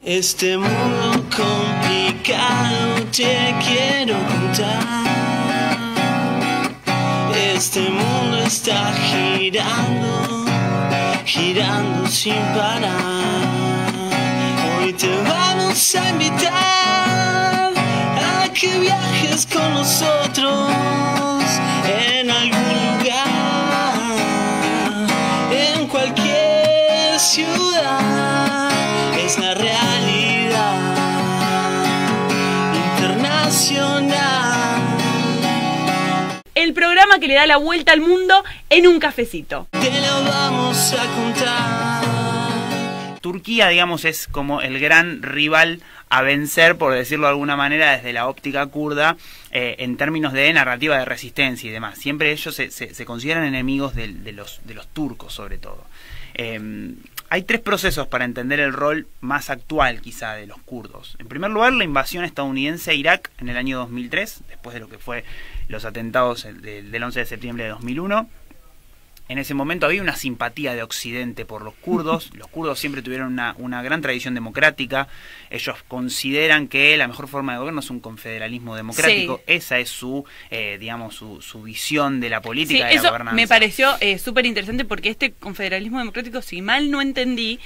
Este mundo complicado te quiero contar. Este mundo está girando, girando sin parar. Hoy te vamos a invitar a que viajes con nosotros en algún lugar, en cualquier ciudad. Es la realidad internacional. El programa que le da la vuelta al mundo en un cafecito. Te lo vamos a contar. Turquía, digamos, es como el gran rival a vencer, por decirlo de alguna manera, desde la óptica kurda, en términos de narrativa de resistencia y demás. Siempre ellos se consideran enemigos de los turcos, sobre todo. Hay tres procesos para entender el rol más actual, quizá, de los kurdos. En primer lugar, la invasión estadounidense a Irak en el año 2003, después de lo que fue los atentados del 11 de septiembre de 2001. En ese momento había una simpatía de Occidente por los kurdos. Los kurdos siempre tuvieron una gran tradición democrática. Ellos consideran que la mejor forma de gobierno es un confederalismo democrático. Sí. Esa es su visión de la política, de la gobernanza. Me pareció súper interesante porque este confederalismo democrático, si mal no entendí,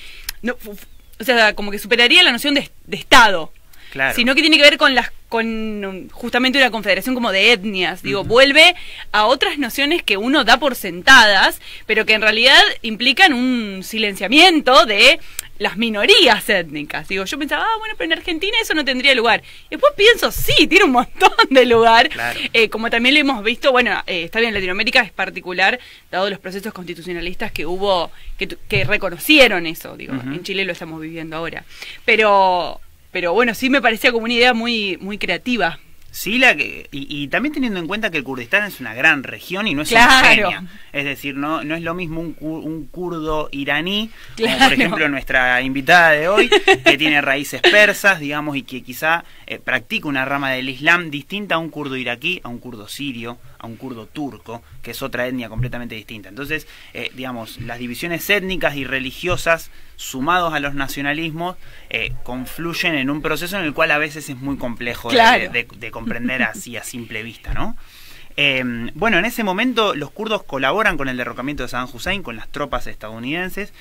o sea, como que superaría la noción de Estado. Claro. Sino que tiene que ver con justamente una confederación como de etnias. Digo, vuelve a otras nociones que uno da por sentadas, pero que en realidad implican un silenciamiento de las minorías étnicas. Digo, yo pensaba, bueno, pero en Argentina eso no tendría lugar. Y después pienso, sí, tiene un montón de lugar. Claro. Como también lo hemos visto, bueno, está bien, Latinoamérica es particular, dado los procesos constitucionalistas que hubo, que reconocieron eso. Digo, en Chile lo estamos viviendo ahora. Pero bueno, sí me parecía como una idea muy creativa. Sí, y también teniendo en cuenta que el Kurdistán es una gran región y no es homogénea. Es decir, no es lo mismo un kurdo iraní, como por ejemplo nuestra invitada de hoy, que tiene raíces persas, digamos, y que quizá practica una rama del Islam distinta a un kurdo iraquí, a un kurdo sirio, a un kurdo turco, que es otra etnia completamente distinta. Entonces, digamos, las divisiones étnicas y religiosas sumados a los nacionalismos confluyen en un proceso en el cual a veces es muy complejo de comprender así a simple vista, ¿no? Bueno, en ese momento los kurdos colaboran con el derrocamiento de Saddam Hussein, con las tropas estadounidenses.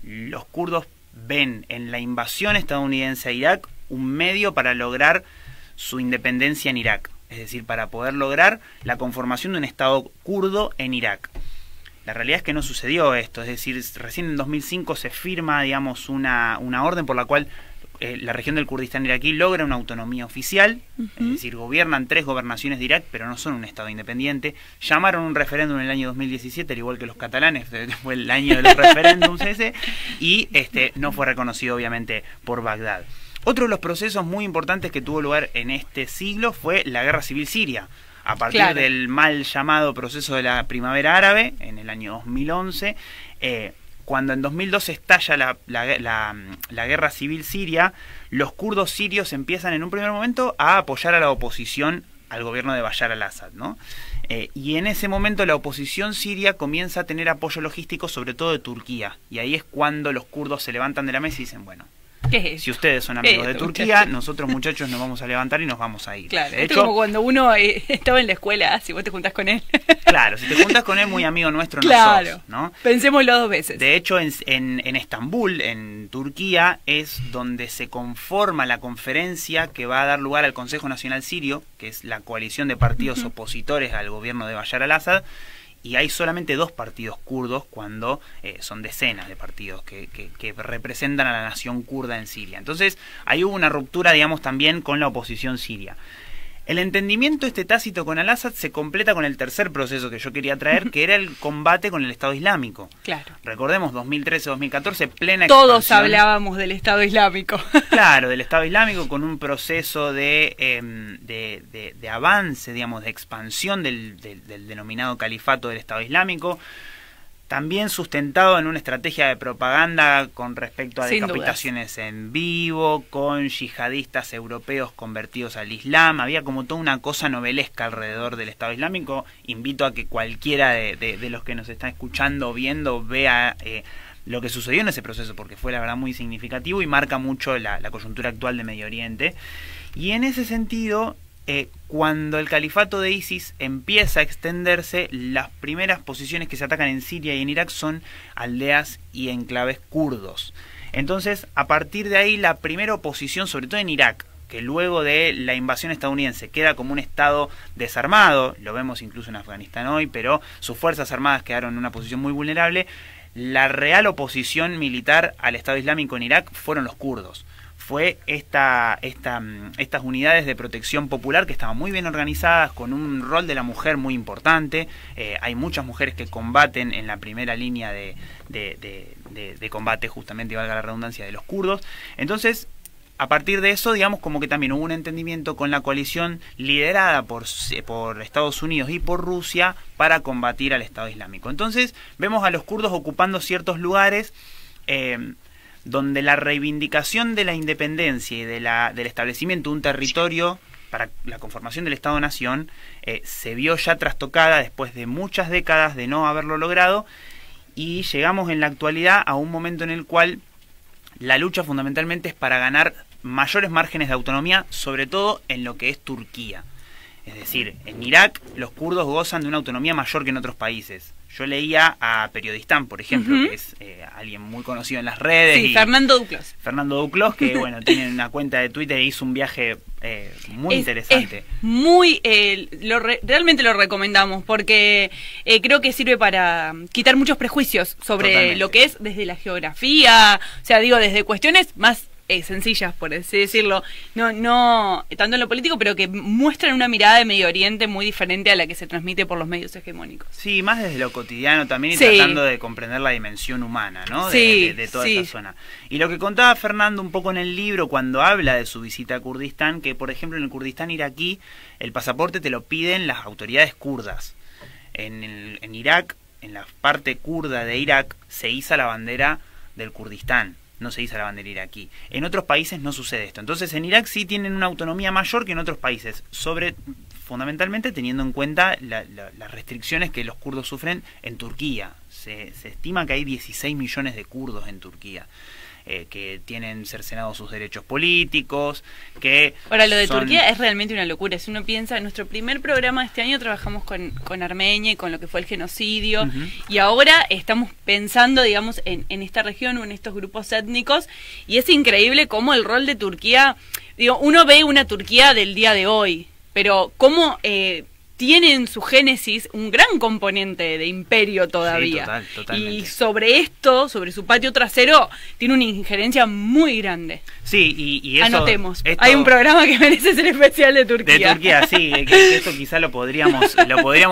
Los kurdos ven en la invasión estadounidense a Irak un medio para lograr su independencia en Irak, es decir, para poder lograr la conformación de un Estado kurdo en Irak. La realidad es que no sucedió esto, es decir, recién en 2005 se firma, digamos, una orden por la cual la región del Kurdistán iraquí logra una autonomía oficial, es decir, gobiernan 3 gobernaciones de Irak, pero no son un Estado independiente. Llamaron un referéndum en el año 2017, al igual que los catalanes, fue el año de los referéndums ese, y no fue reconocido obviamente por Bagdad. Otro de los procesos muy importantes que tuvo lugar en este siglo fue la guerra civil siria. A partir del mal llamado proceso de la primavera árabe, en el año 2011, cuando en 2012 estalla la guerra civil siria, los kurdos sirios empiezan en un primer momento a apoyar a la oposición al gobierno de Bashar al-Assad, ¿no? Y en ese momento la oposición siria comienza a tener apoyo logístico, sobre todo de Turquía. Y ahí es cuando los kurdos se levantan de la mesa y dicen, bueno, si ustedes son amigos de Turquía, nosotros muchachos nos vamos a levantar y nos vamos a ir. Claro, de hecho, es como cuando uno estaba en la escuela, si vos te juntás con él. Claro, si te juntás con él, muy amigo nuestro, no sos, ¿no? Pensémoslo 2 veces. De hecho, en Estambul, en Turquía, es donde se conforma la conferencia que va a dar lugar al Consejo Nacional Sirio, que es la coalición de partidos opositores al gobierno de Bashar al-Assad. Y hay solamente 2 partidos kurdos cuando son decenas de partidos que representan a la nación kurda en Siria. Entonces, ahí hubo una ruptura, digamos, también con la oposición siria. El entendimiento tácito con al-Assad se completa con el tercer proceso que yo quería traer, que era el combate con el Estado Islámico. Claro. Recordemos, 2013-2014, plena Todos expansión. Hablábamos del Estado Islámico. Claro, del Estado Islámico, con un proceso de avance, digamos, de expansión del denominado califato del Estado Islámico. También sustentado en una estrategia de propaganda con respecto a decapitaciones en vivo, con yihadistas europeos convertidos al Islam. Había como toda una cosa novelesca alrededor del Estado Islámico. Invito a que cualquiera de los que nos están escuchando o viendo vea lo que sucedió en ese proceso, porque fue la verdad muy significativo y marca mucho la coyuntura actual de Medio Oriente. Y en ese sentido, cuando el califato de ISIS empieza a extenderse, las primeras posiciones que se atacan en Siria y en Irak son aldeas y enclaves kurdos. Entonces, a partir de ahí, la primera oposición, sobre todo en Irak, que luego de la invasión estadounidense queda como un estado desarmado, lo vemos incluso en Afganistán hoy, pero sus fuerzas armadas quedaron en una posición muy vulnerable, la real oposición militar al Estado Islámico en Irak fueron los kurdos. Fue estas unidades de protección popular que estaban muy bien organizadas, con un rol de la mujer muy importante. Hay muchas mujeres que combaten en la primera línea de combate, justamente, valga la redundancia, de los kurdos. Entonces, a partir de eso, digamos, como que también hubo un entendimiento con la coalición liderada por Estados Unidos y por Rusia para combatir al Estado Islámico. Entonces, vemos a los kurdos ocupando ciertos lugares donde la reivindicación de la independencia y del establecimiento de un territorio para la conformación del Estado-Nación se vio ya trastocada después de muchas décadas de no haberlo logrado, y llegamos en la actualidad a un momento en el cual la lucha fundamentalmente es para ganar mayores márgenes de autonomía, sobre todo en lo que es Turquía. Es decir, en Irak los kurdos gozan de una autonomía mayor que en otros países. Yo leía a Periodistán, por ejemplo, que es alguien muy conocido en las redes. Sí, Fernando Duclos. Fernando Duclos, que bueno, tiene una cuenta de Twitter e hizo un viaje muy interesante. Realmente lo recomendamos, porque creo que sirve para quitar muchos prejuicios sobre lo que es desde la geografía, o sea, digo, desde cuestiones más sencillas, por así decirlo, no tanto en lo político, pero que muestran una mirada de Medio Oriente muy diferente a la que se transmite por los medios hegemónicos. Sí, más desde lo cotidiano también, y tratando de comprender la dimensión humana, ¿no? De toda esa zona. Y lo que contaba Fernando un poco en el libro cuando habla de su visita a Kurdistán, que por ejemplo en el Kurdistán iraquí el pasaporte te lo piden las autoridades kurdas. En Irak, en la parte kurda de Irak, se iza la bandera del Kurdistán, no se iza la bandera iraquí. En otros países no sucede esto. Entonces en Irak sí tienen una autonomía mayor que en otros países, fundamentalmente teniendo en cuenta las restricciones que los kurdos sufren en Turquía. Se estima que hay 16 millones de kurdos en Turquía, que tienen cercenados sus derechos políticos, que... Ahora, lo de Turquía es realmente una locura. Si uno piensa, en nuestro primer programa de este año trabajamos con Armenia y con lo que fue el genocidio, y ahora estamos pensando, digamos, en esta región o en estos grupos étnicos, y es increíble cómo el rol de Turquía, digo, uno ve una Turquía del día de hoy, pero cómo tiene en su génesis un gran componente de imperio todavía. Sí, totalmente. Y sobre esto, sobre su patio trasero, tiene una injerencia muy grande. Sí, y eso... Anotemos. Hay un programa que merece ser especial de Turquía. De Turquía, sí. Que esto quizá lo podríamos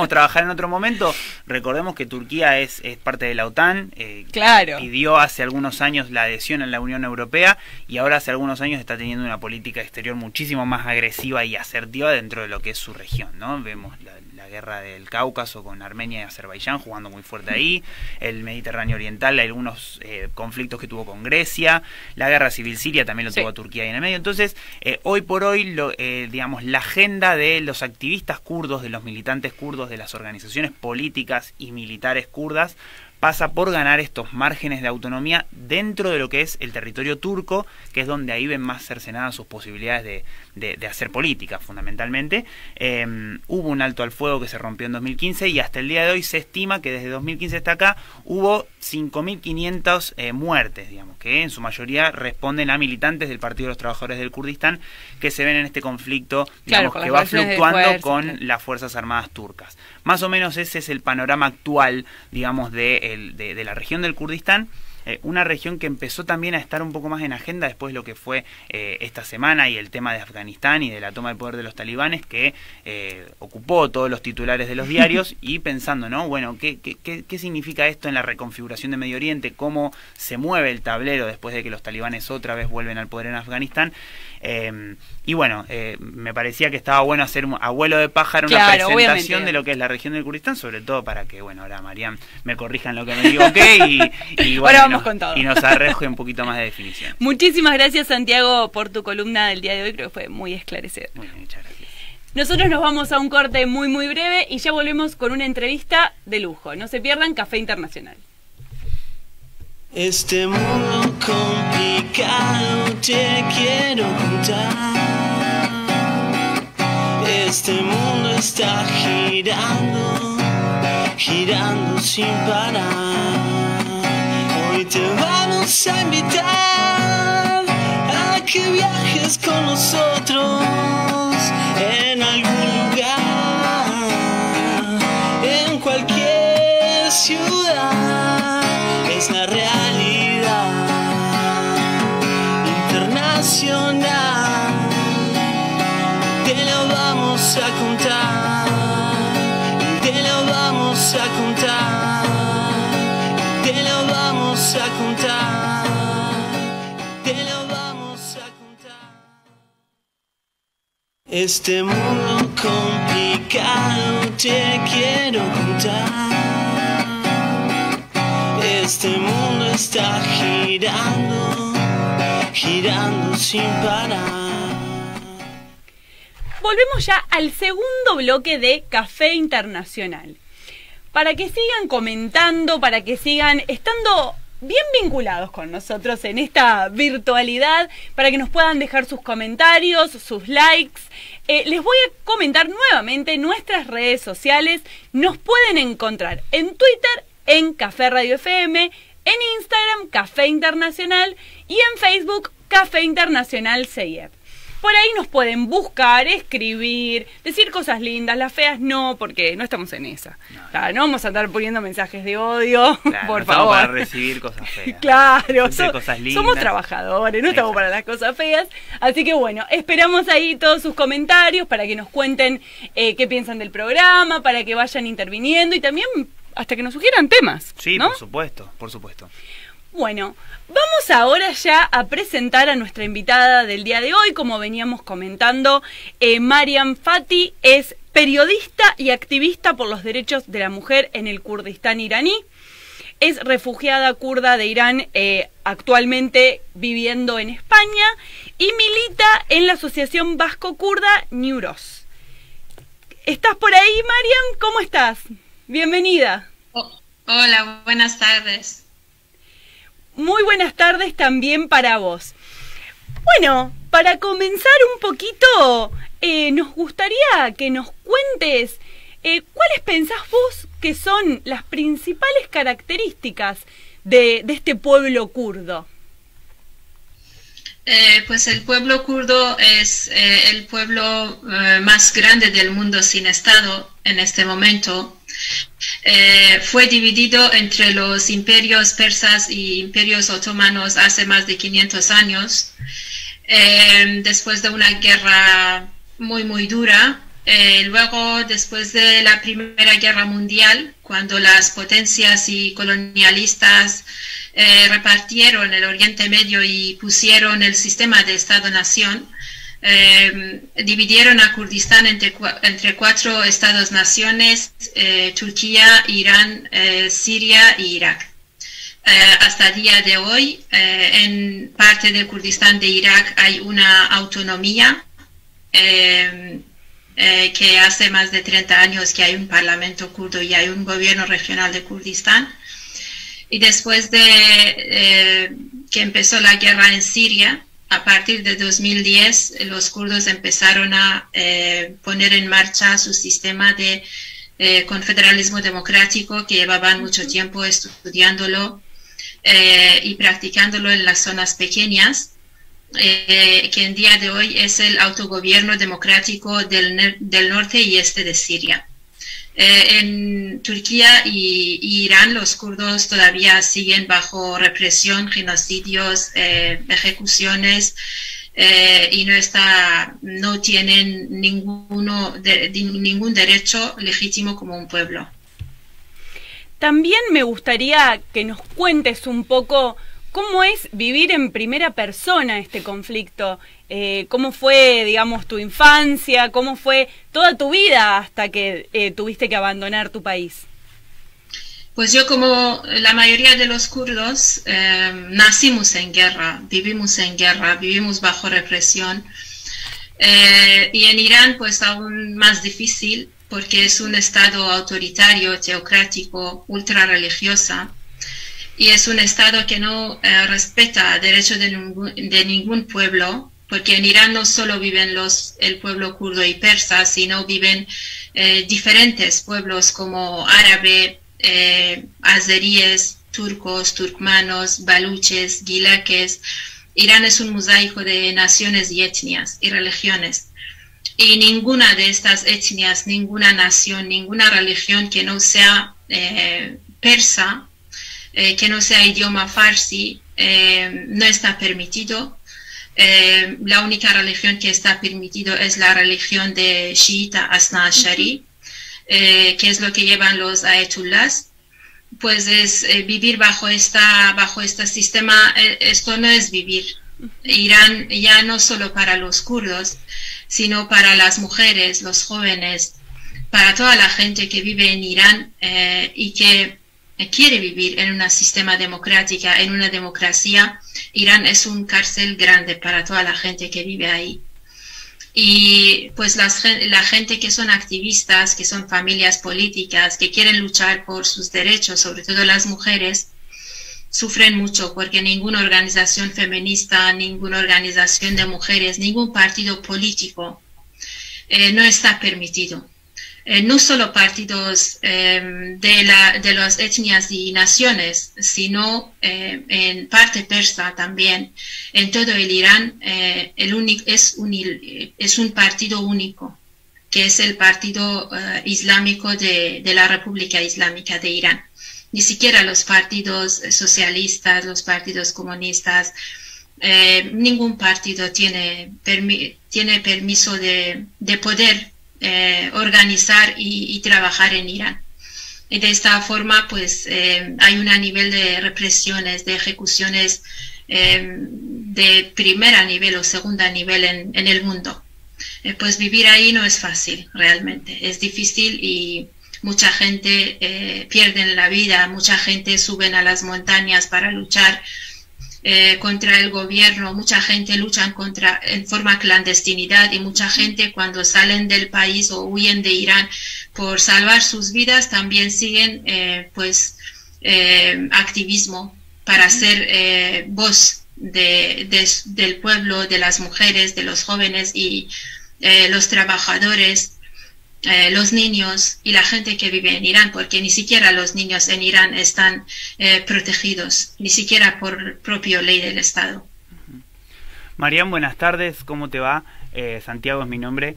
trabajar en otro momento. Recordemos que Turquía es parte de la OTAN. Claro. Pidió hace algunos años la adhesión a la Unión Europea, y ahora hace algunos años está teniendo una política exterior muchísimo más agresiva y asertiva dentro de lo que es su región, ¿no? Vemos la guerra del Cáucaso con Armenia y Azerbaiyán jugando muy fuerte ahí, el Mediterráneo Oriental, algunos conflictos que tuvo con Grecia, la guerra civil siria también lo tuvo Turquía ahí en el medio. Entonces, hoy por hoy, digamos, la agenda de los activistas kurdos, de los militantes kurdos, de las organizaciones políticas y militares kurdas, pasa por ganar estos márgenes de autonomía dentro de lo que es el territorio turco, que es donde ahí ven más cercenadas sus posibilidades de hacer política, fundamentalmente. Hubo un alto al fuego que se rompió en 2015, y hasta el día de hoy se estima que desde 2015 hasta acá hubo 5.500 muertes, digamos, que en su mayoría responden a militantes del Partido de los Trabajadores del Kurdistán, que se ven en este conflicto, digamos, que va fluctuando con las Fuerzas Armadas turcas. Más o menos ese es el panorama actual, digamos, de la región del Kurdistán, una región que empezó también a estar un poco más en agenda después de lo que fue esta semana y el tema de Afganistán y de la toma de poder de los talibanes, que ocupó todos los titulares de los diarios, y pensando, ¿no? Bueno, ¿qué significa esto en la reconfiguración de Medio Oriente? ¿Cómo se mueve el tablero después de que los talibanes otra vez vuelven al poder en Afganistán? Y bueno, me parecía que estaba bueno hacer un abuelo de pájaro, una presentación de lo que es la región del Kurdistán, sobre todo para que, bueno, ahora Mariam me corrijan lo que me equivoqué y bueno, vamos con todo, y nos arroje un poquito más de definición. Muchísimas gracias, Santiago, por tu columna del día de hoy, creo que fue muy esclarecedor. Muy bien, muchas gracias. Nosotros nos vamos a un corte muy muy breve y ya volvemos con una entrevista de lujo. No se pierdan Café Internacional. Este mundo complicado te quiero contar. Este mundo está girando, girando sin parar. Hoy te vamos a invitar a que viajes con nosotros en algún lugar, en cualquier ciudad. Es la realidad internacional. Te lo vamos a contar, te lo vamos a contar, te lo vamos a contar, te lo vamos a contar. Este mundo complicado te quiero contar. Este mundo está girando, girando sin parar. Volvemos ya al segundo bloque de Café Internacional. Para que sigan comentando, para que sigan estando bien vinculados con nosotros en esta virtualidad, para que nos puedan dejar sus comentarios, sus likes. Les voy a comentar nuevamente nuestras redes sociales. Nos pueden encontrar en Twitter, en Café Radio FM, en Instagram, Café Internacional, y en Facebook, Café Internacional CIEP. Por ahí nos pueden buscar, escribir, decir cosas lindas, las feas no, porque no estamos en esa. No, claro, no vamos a andar poniendo mensajes de odio, claro, por favor. Para recibir cosas feas. Claro, cosas lindas. Somos trabajadores, no estamos para las cosas feas. Así que bueno, esperamos ahí todos sus comentarios para que nos cuenten qué piensan del programa, para que vayan interviniendo y también hasta que nos sugieran temas. Sí, ¿no? Por supuesto, por supuesto. Bueno, vamos ahora ya a presentar a nuestra invitada del día de hoy. Como veníamos comentando, Mariam Fathi es periodista y activista por los derechos de la mujer en el Kurdistán iraní. Es refugiada kurda de Irán, actualmente viviendo en España, y milita en la asociación vasco-kurda Newros. ¿Estás por ahí, Mariam? ¿Cómo estás? Bienvenida. Hola, buenas tardes. Muy buenas tardes también para vos. Bueno, para comenzar un poquito, nos gustaría que nos cuentes cuáles pensás vos que son las principales características de este pueblo kurdo. Pues el pueblo kurdo es el pueblo más grande del mundo sin Estado en este momento. Fue dividido entre los imperios persas y imperios otomanos hace más de 500 años, después de una guerra muy dura. Luego, después de la Primera Guerra Mundial, cuando las potencias y colonialistas repartieron el Oriente Medio y pusieron el sistema de Estado-Nación, dividieron a Kurdistán entre 4 estados-naciones: Turquía, Irán, Siria y Irak. Hasta el día de hoy, en parte del Kurdistán de Irak hay una autonomía, que hace más de 30 años que hay un parlamento kurdo y hay un gobierno regional de Kurdistán. Y después de que empezó la guerra en Siria, a partir de 2010, los kurdos empezaron a poner en marcha su sistema de confederalismo democrático, que llevaban mucho tiempo estudiándolo y practicándolo en las zonas pequeñas, que en día de hoy es el autogobierno democrático del norte y este de Siria. En Turquía y Irán los kurdos todavía siguen bajo represión, genocidios, ejecuciones, y no tienen ningún derecho legítimo como un pueblo. También me gustaría que nos cuentes un poco cómo es vivir en primera persona este conflicto. ¿Cómo fue, digamos, tu infancia? ¿Cómo fue toda tu vida hasta que tuviste que abandonar tu país? Pues yo, como la mayoría de los kurdos, nacimos en guerra, vivimos bajo represión. Y en Irán, pues aún más difícil, porque es un estado autoritario, teocrático, ultra religiosa. y es un Estado que no respeta derechos de ningún pueblo, porque en Irán no solo viven el pueblo kurdo y persa, sino viven diferentes pueblos como árabe, azeríes, turcos, turkmanos, baluches, guilaques. Irán es un mosaico de naciones y etnias y religiones. Y ninguna de estas etnias, ninguna nación, ninguna religión que no sea persa, que no sea idioma farsi, no está permitido. La única religión que está permitido es la religión de Shiita Asna Ashari, que es lo que llevan los ayatullahs. Pues es vivir bajo este sistema. Esto no es vivir. Irán ya no solo para los kurdos, sino para las mujeres, los jóvenes, para toda la gente que vive en Irán y que quiere vivir en un sistema democrático, en una democracia. Irán es un cárcel grande para toda la gente que vive ahí. Y pues la gente que son activistas, que son familias políticas, que quieren luchar por sus derechos, sobre todo las mujeres, sufren mucho porque ninguna organización feminista, ninguna organización de mujeres, ningún partido político no está permitido. No solo partidos de las etnias y naciones, sino en parte persa también. En todo el Irán es un partido único, que es el partido islámico de la República Islámica de Irán. Ni siquiera los partidos socialistas, los partidos comunistas, ningún partido tiene permiso de poder organizar y trabajar en Irán. Y de esta forma pues hay un nivel de represiones, de ejecuciones de primer nivel o segundo nivel en el mundo. Pues vivir ahí no es fácil, realmente es difícil, y mucha gente pierde la vida, mucha gente suben a las montañas para luchar contra el gobierno, mucha gente lucha en forma clandestinidad, y mucha gente cuando salen del país o huyen de Irán por salvar sus vidas también siguen activismo para ser voz del pueblo, de las mujeres, de los jóvenes y los trabajadores, los niños y la gente que vive en Irán, porque ni siquiera los niños en Irán están protegidos, ni siquiera por propia ley del Estado. Mariam, buenas tardes, ¿cómo te va? Santiago es mi nombre.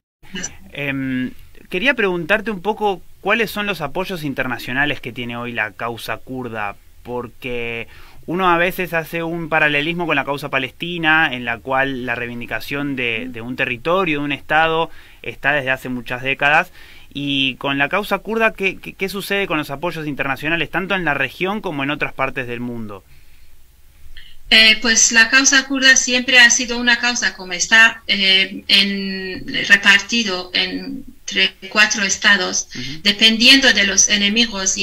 Quería preguntarte un poco cuáles son los apoyos internacionales que tiene hoy la causa kurda, porque uno a veces hace un paralelismo con la causa palestina, en la cual la reivindicación de un territorio, de un Estado, está desde hace muchas décadas, y con la causa kurda, ¿qué sucede con los apoyos internacionales, tanto en la región como en otras partes del mundo? Pues la causa kurda siempre ha sido una causa, como está repartido entre 4 estados, dependiendo de los enemigos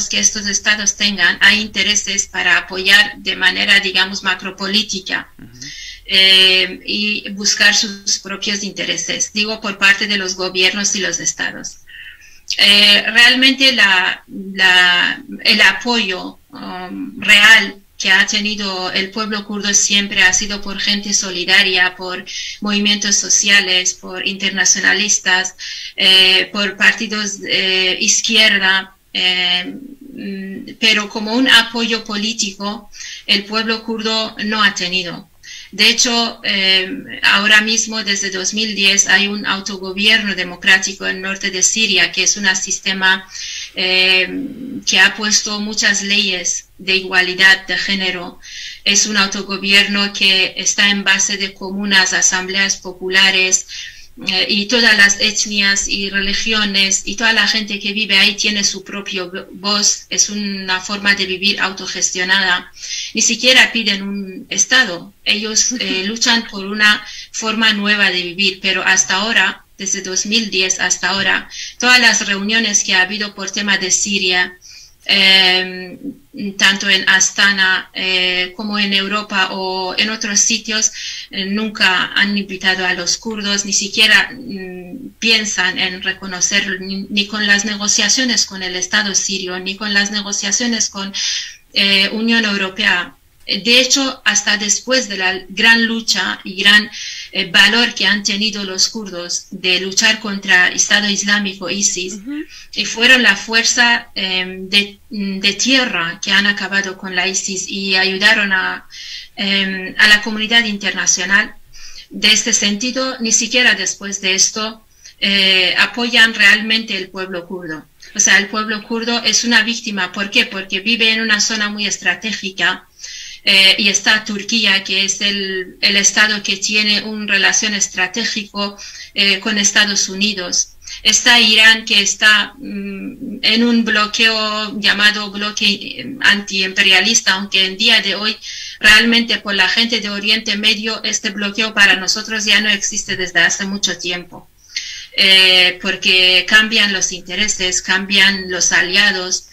que estos estados tengan, hay intereses para apoyar de manera, digamos, macropolítica y buscar sus propios intereses, digo, por parte de los gobiernos y los estados. Realmente el apoyo real que ha tenido el pueblo kurdo siempre ha sido por gente solidaria, por movimientos sociales, por internacionalistas, por partidos izquierda, pero como un apoyo político el pueblo kurdo no ha tenido. De hecho, ahora mismo, desde 2010, hay un autogobierno democrático en el norte de Siria, que es un sistema que ha puesto muchas leyes de igualdad de género. Es un autogobierno que está en base de comunas, asambleas populares, y todas las etnias y religiones y toda la gente que vive ahí tiene su propia voz. Es una forma de vivir autogestionada. Ni siquiera piden un Estado. Ellos luchan por una forma nueva de vivir, pero hasta ahora, desde 2010 hasta ahora, todas las reuniones que ha habido por tema de Siria, tanto en Astana como en Europa o en otros sitios, nunca han invitado a los kurdos, ni siquiera piensan en reconocer, ni con las negociaciones con el Estado sirio, ni con las negociaciones con Unión Europea. De hecho, hasta después de la gran lucha y gran valor que han tenido los kurdos de luchar contra Estado Islámico, ISIS, y fueron la fuerza de tierra que han acabado con la ISIS y ayudaron a la comunidad internacional. De este sentido, ni siquiera después de esto apoyan realmente el pueblo kurdo. O sea, el pueblo kurdo es una víctima. ¿Por qué? Porque vive en una zona muy estratégica. Y está Turquía, que es el estado que tiene una relación estratégica con Estados Unidos. Está Irán, que está en un bloqueo llamado bloque antiimperialista, aunque en día de hoy realmente por la gente de Oriente Medio este bloqueo para nosotros ya no existe desde hace mucho tiempo. Porque cambian los intereses, cambian los aliados,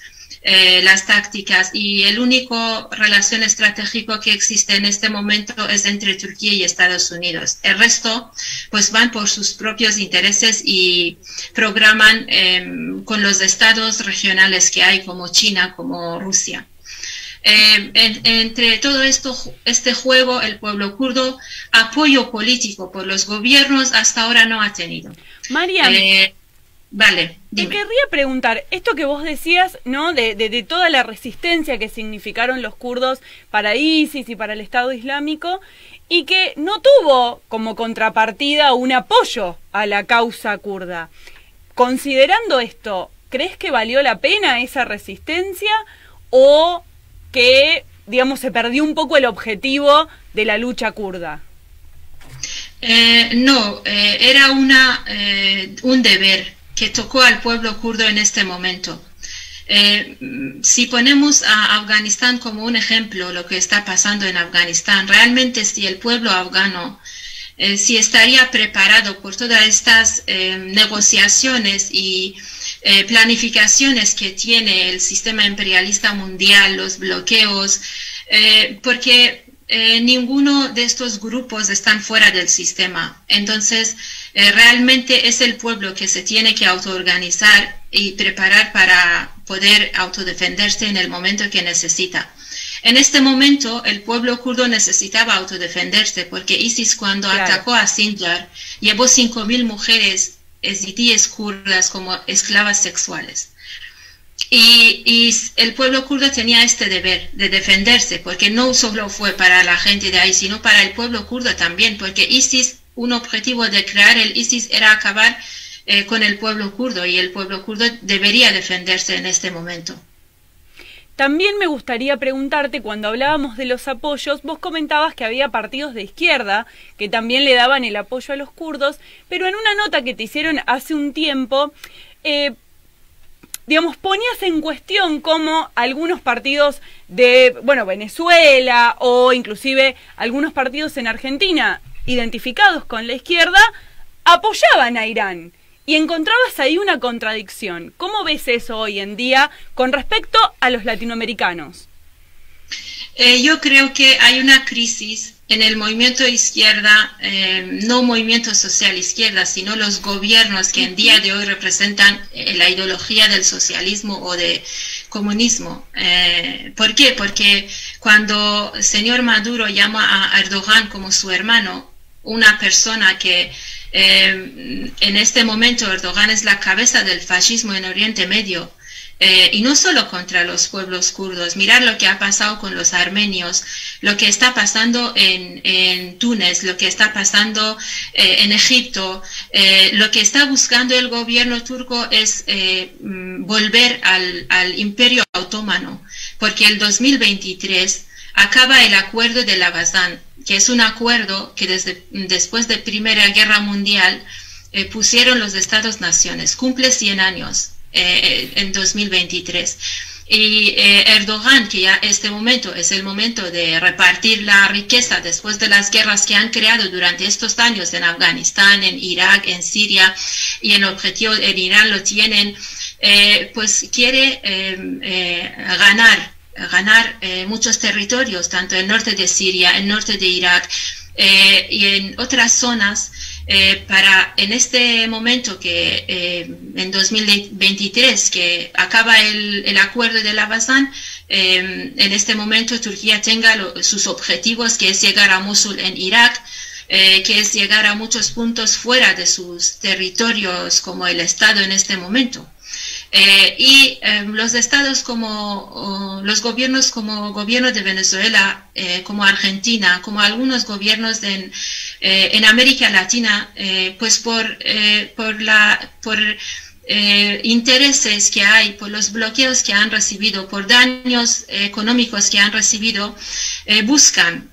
las tácticas, y el único relación estratégico que existe en este momento es entre Turquía y Estados Unidos. El resto pues van por sus propios intereses y programan con los estados regionales que hay, como China, como Rusia. Entre todo este juego, el pueblo kurdo apoyo político por los gobiernos hasta ahora no ha tenido. Mariam, vale, dime. Te querría preguntar, esto que vos decías, ¿no? De toda la resistencia que significaron los kurdos para ISIS y para el Estado Islámico, y que no tuvo como contrapartida un apoyo a la causa kurda. Considerando esto, ¿crees que valió la pena esa resistencia o que, digamos, se perdió un poco el objetivo de la lucha kurda? No, era un deber que tocó al pueblo kurdo en este momento. Si ponemos a Afganistán como un ejemplo, lo que está pasando en Afganistán, realmente si el pueblo afgano si estaría preparado por todas estas negociaciones y planificaciones que tiene el sistema imperialista mundial, los bloqueos, porque ninguno de estos grupos están fuera del sistema. Entonces, realmente es el pueblo que se tiene que autoorganizar y preparar para poder autodefenderse en el momento que necesita. En este momento, el pueblo kurdo necesitaba autodefenderse porque ISIS, cuando atacó a Sinjar, llevó 5.000 mujeres ezitíes kurdas como esclavas sexuales. Y el pueblo kurdo tenía este deber de defenderse, porque no solo fue para la gente de ahí, sino para el pueblo kurdo también, porque ISIS, un objetivo de crear el ISIS era acabar con el pueblo kurdo, y el pueblo kurdo debería defenderse en este momento. También me gustaría preguntarte, cuando hablábamos de los apoyos, vos comentabas que había partidos de izquierda que también le daban el apoyo a los kurdos, pero en una nota que te hicieron hace un tiempo, digamos, ponías en cuestión cómo algunos partidos de, bueno, Venezuela o inclusive algunos partidos en Argentina identificados con la izquierda apoyaban a Irán. Y encontrabas ahí una contradicción. ¿Cómo ves eso hoy en día con respecto a los latinoamericanos? Yo creo que hay una crisis en el movimiento izquierda, no movimiento social izquierda, sino los gobiernos que en día de hoy representan la ideología del socialismo o de comunismo. ¿Por qué? Porque cuando el señor Maduro llama a Erdogan como su hermano, una persona que en este momento Erdogan es la cabeza del fascismo en Oriente Medio, y no solo contra los pueblos kurdos. Mirar lo que ha pasado con los armenios, lo que está pasando en Túnez, lo que está pasando en Egipto. Lo que está buscando el gobierno turco es volver al imperio otomano, porque el 2023 acaba el acuerdo de Lavazán, que es un acuerdo que después de Primera Guerra Mundial pusieron los Estados-naciones. Cumple 100 años en 2023. Y Erdogan, que ya este momento es el momento de repartir la riqueza después de las guerras que han creado durante estos años en Afganistán, en Irak, en Siria, y en objetivo en Irán lo tienen, pues quiere ganar muchos territorios, tanto el norte de Siria, el norte de Irak y en otras zonas, para en este momento que en 2023 que acaba el acuerdo de Lavazán, en este momento Turquía tenga sus objetivos, que es llegar a Mosul en Irak, que es llegar a muchos puntos fuera de sus territorios como el Estado en este momento. Los estados los gobiernos como gobierno de Venezuela, como Argentina, como algunos gobiernos en América Latina, pues por intereses que hay, por los bloqueos que han recibido, por daños económicos que han recibido, buscan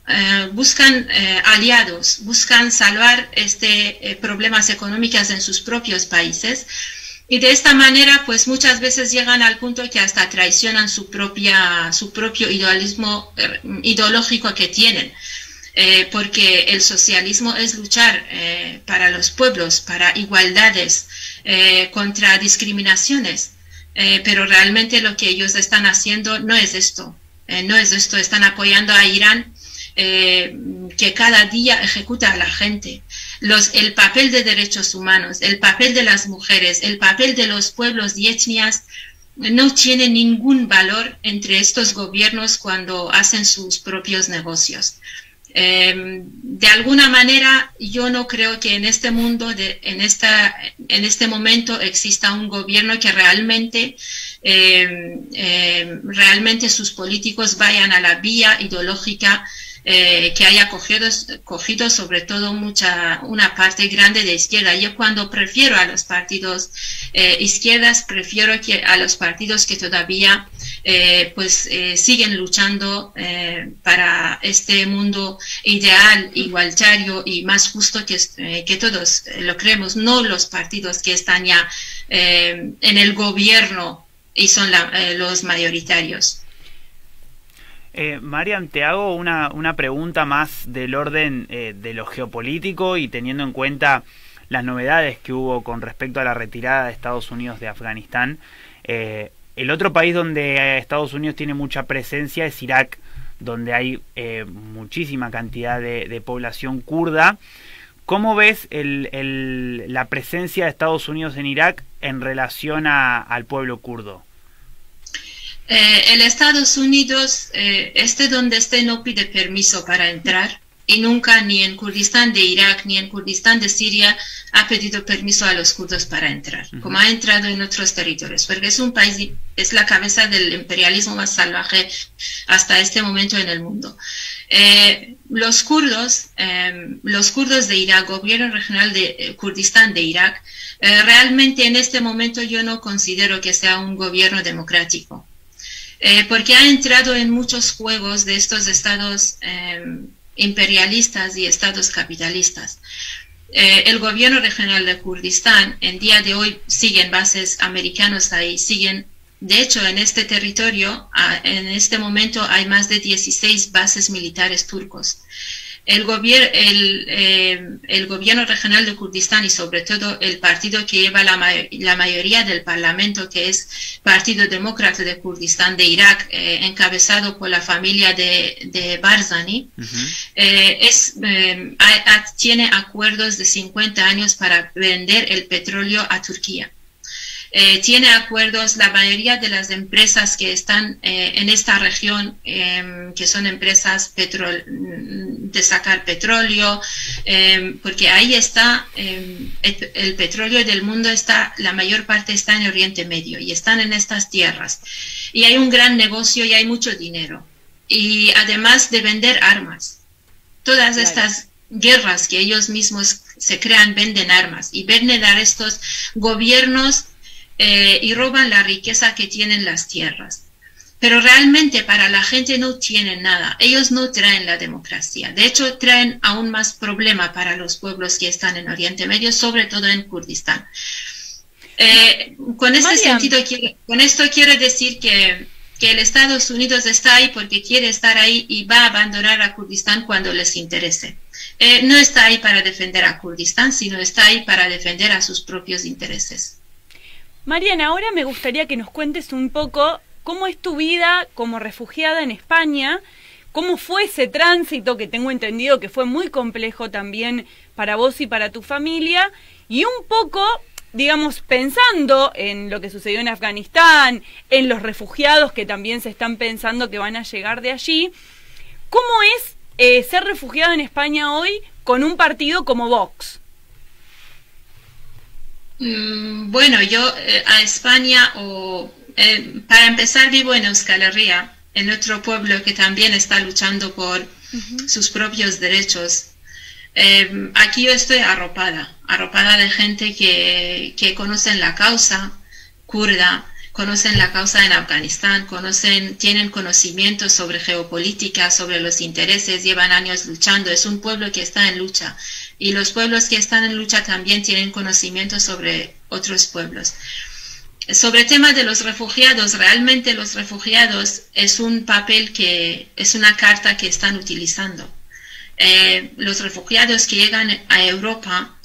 aliados, buscan salvar problemas económicos en sus propios países. Y de esta manera, pues muchas veces llegan al punto que hasta traicionan su propio ideológico que tienen. Porque el socialismo es luchar para los pueblos, para igualdades, contra discriminaciones. Pero realmente lo que ellos están haciendo no es esto. Están apoyando a Irán, que cada día ejecuta a la gente. El papel de derechos humanos, el papel de las mujeres, el papel de los pueblos y etnias no tiene ningún valor entre estos gobiernos cuando hacen sus propios negocios. De alguna manera, yo no creo que en este mundo, en este momento, exista un gobierno que realmente sus políticos vayan a la vía ideológica que haya cogido sobre todo una parte grande de izquierda. Yo cuando prefiero a los partidos izquierdas, prefiero a los partidos que todavía siguen luchando para este mundo ideal, igualitario y más justo que todos lo creemos, no los partidos que están ya en el gobierno y son los mayoritarios. Mariam, te hago una pregunta más del orden de lo geopolítico y teniendo en cuenta las novedades que hubo con respecto a la retirada de Estados Unidos de Afganistán. El otro país donde Estados Unidos tiene mucha presencia es Irak, donde hay muchísima cantidad de población kurda. ¿Cómo ves la presencia de Estados Unidos en Irak en relación al pueblo kurdo? El Estados Unidos, donde no pide permiso para entrar, y nunca ni en Kurdistán de Irak ni en Kurdistán de Siria ha pedido permiso a los kurdos para entrar, como ha entrado en otros territorios, porque es un país, es la cabeza del imperialismo más salvaje hasta este momento en el mundo. Los kurdos de Irak, gobierno regional de Kurdistán de Irak, realmente en este momento yo no considero que sea un gobierno democrático. Porque ha entrado en muchos juegos de estos estados imperialistas y estados capitalistas. El gobierno regional de Kurdistán en día de hoy siguen bases americanos ahí, de hecho en este territorio en este momento hay más de 16 bases militares turcos. El gobierno regional de Kurdistán y sobre todo el partido que lleva la mayoría del parlamento, que es Partido Demócrata de Kurdistán de Irak, encabezado por la familia de Barzani, tiene acuerdos de 50 años para vender el petróleo a Turquía. Tiene acuerdos, la mayoría de las empresas que están en esta región, que son empresas de sacar petróleo, porque ahí está el petróleo del mundo, la mayor parte está en Oriente Medio y están en estas tierras. Y hay un gran negocio y hay mucho dinero. Y además de vender armas, todas estas guerras que ellos mismos se crean, venden armas y venden a estos gobiernos y roban la riqueza que tienen las tierras. Pero realmente para la gente no tienen nada. Ellos no traen la democracia. De hecho, traen aún más problema para los pueblos que están en Oriente Medio, sobre todo en Kurdistán. Con esto quiero decir que el Estados Unidos está ahí porque quiere estar ahí y va a abandonar a Kurdistán cuando les interese. No está ahí para defender a Kurdistán, sino está ahí para defender a sus propios intereses. Mariana, ahora me gustaría que nos cuentes un poco cómo es tu vida como refugiada en España, cómo fue ese tránsito que tengo entendido que fue muy complejo también para vos y para tu familia, y un poco digamos, pensando en lo que sucedió en Afganistán, en los refugiados que también se están pensando que van a llegar de allí, ¿cómo es ser refugiado en España hoy con un partido como Vox? Bueno, yo a España, para empezar, vivo en Euskal Herria, en otro pueblo que también está luchando por sus propios derechos. Aquí yo estoy arropada de gente que conocen la causa kurda, conocen la causa en Afganistán, tienen conocimientos sobre geopolítica, sobre los intereses, llevan años luchando. Es un pueblo que está en lucha. Y los pueblos que están en lucha también tienen conocimiento sobre otros pueblos. Sobre el tema de los refugiados, realmente los refugiados es un papel es una carta que están utilizando. Los refugiados que llegan a Europa